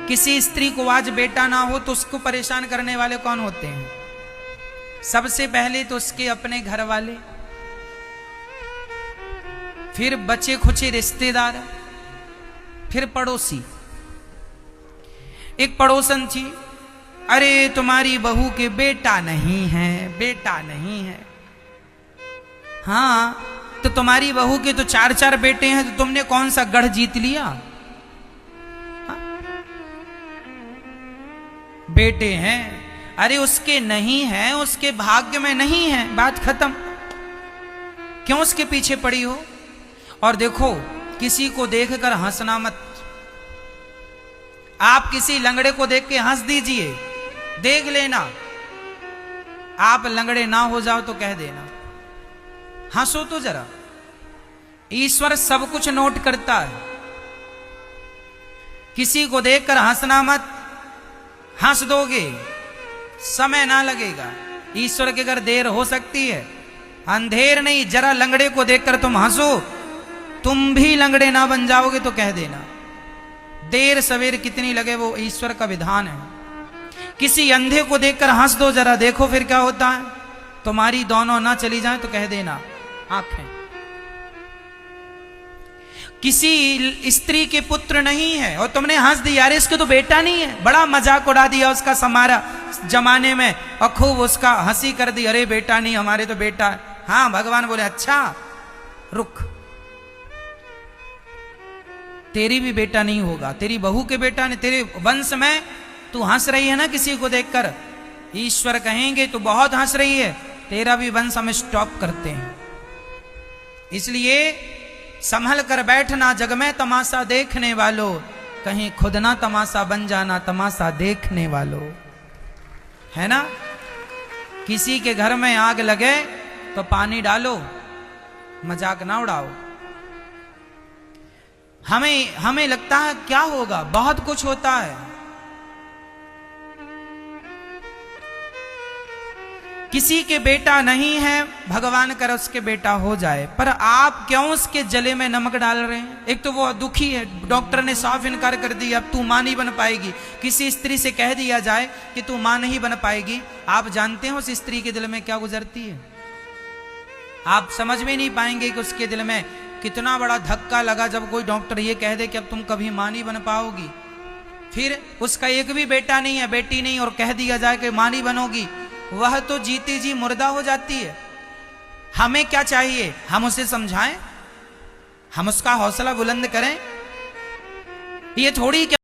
किसी स्त्री को आज बेटा ना हो तो उसको परेशान करने वाले कौन होते हैं? सबसे पहले तो उसके अपने घर वाले, फिर बचे खुचे रिश्तेदार, फिर पड़ोसी। एक पड़ोसन थी, अरे तुम्हारी बहू के बेटा नहीं है, बेटा नहीं है। हाँ तो तुम्हारी बहू के तो 4-4 बेटे हैं, तो तुमने कौन सा गढ़ जीत लिया? हाँ? बेटे हैं, अरे उसके नहीं है, उसके भाग्य में नहीं है, बात खत्म। क्यों उसके पीछे पड़ी हो? और देखो, किसी को देखकर हंसना मत। आप किसी लंगड़े को देख के हंस दीजिए, देख लेना। आप लंगड़े ना हो जाओ तो कह देना, हंसो तो जरा। ईश्वर सब कुछ नोट करता है। किसी को देखकर हंसना मत, हंस दोगे समय ना लगेगा। ईश्वर के घर देर हो सकती है, अंधेर नहीं। जरा लंगड़े को देखकर तुम हंसो, तुम भी लंगड़े ना बन जाओगे तो कह देना। देर सवेर कितनी लगे वो ईश्वर का विधान है। किसी अंधे को देखकर हंस दो जरा, देखो फिर क्या होता है। तुम्हारी दोनों ना चली जाए तो कह देना आंखें। किसी स्त्री के पुत्र नहीं है और तुमने हंस दिया, अरे इसके तो बेटा नहीं है, बड़ा मजाक उड़ा दिया उसका समारा जमाने में और खूब उसका हंसी कर दी, अरे बेटा नहीं, हमारे तो बेटा है। हाँ, भगवान बोले अच्छा रुक, तेरी भी बेटा नहीं होगा, तेरी बहू के बेटा नहीं, तेरे वंश में तू हंस रही है ना किसी को देखकर, ईश्वर कहेंगे तू बहुत हंस रही है, तेरा भी वंश हम स्टॉप करते हैं। इसलिए संभल कर बैठना, जग में तमाशा देखने वालों, कहीं खुद ना तमाशा बन जाना तमाशा देखने वालों, है ना। किसी के घर में आग लगे तो पानी डालो, मजाक ना उड़ाओ। हमें लगता है क्या होगा, बहुत कुछ होता है। किसी के बेटा नहीं है, भगवान कर उसके बेटा हो जाए, पर आप क्यों उसके जले में नमक डाल रहे हैं? एक तो वो दुखी है, डॉक्टर ने साफ इनकार कर दिया अब तू मां नहीं बन पाएगी। किसी स्त्री से कह दिया जाए कि तू मां नहीं बन पाएगी, आप जानते हो उस स्त्री के दिल में क्या गुजरती है? आप समझ में नहीं पाएंगे कि उसके दिल में कितना बड़ा धक्का लगा जब कोई डॉक्टर ये कह दे कि अब तुम कभी मां नहीं बन पाओगी। फिर उसका एक भी बेटा नहीं है, बेटी नहीं, और कह दिया जाए कि मां नहीं बनोगी, वह तो जीती जी मुर्दा हो जाती है। हमें क्या चाहिए? हम उसे समझाएं, हम उसका हौसला बुलंद करें। ये थोड़ी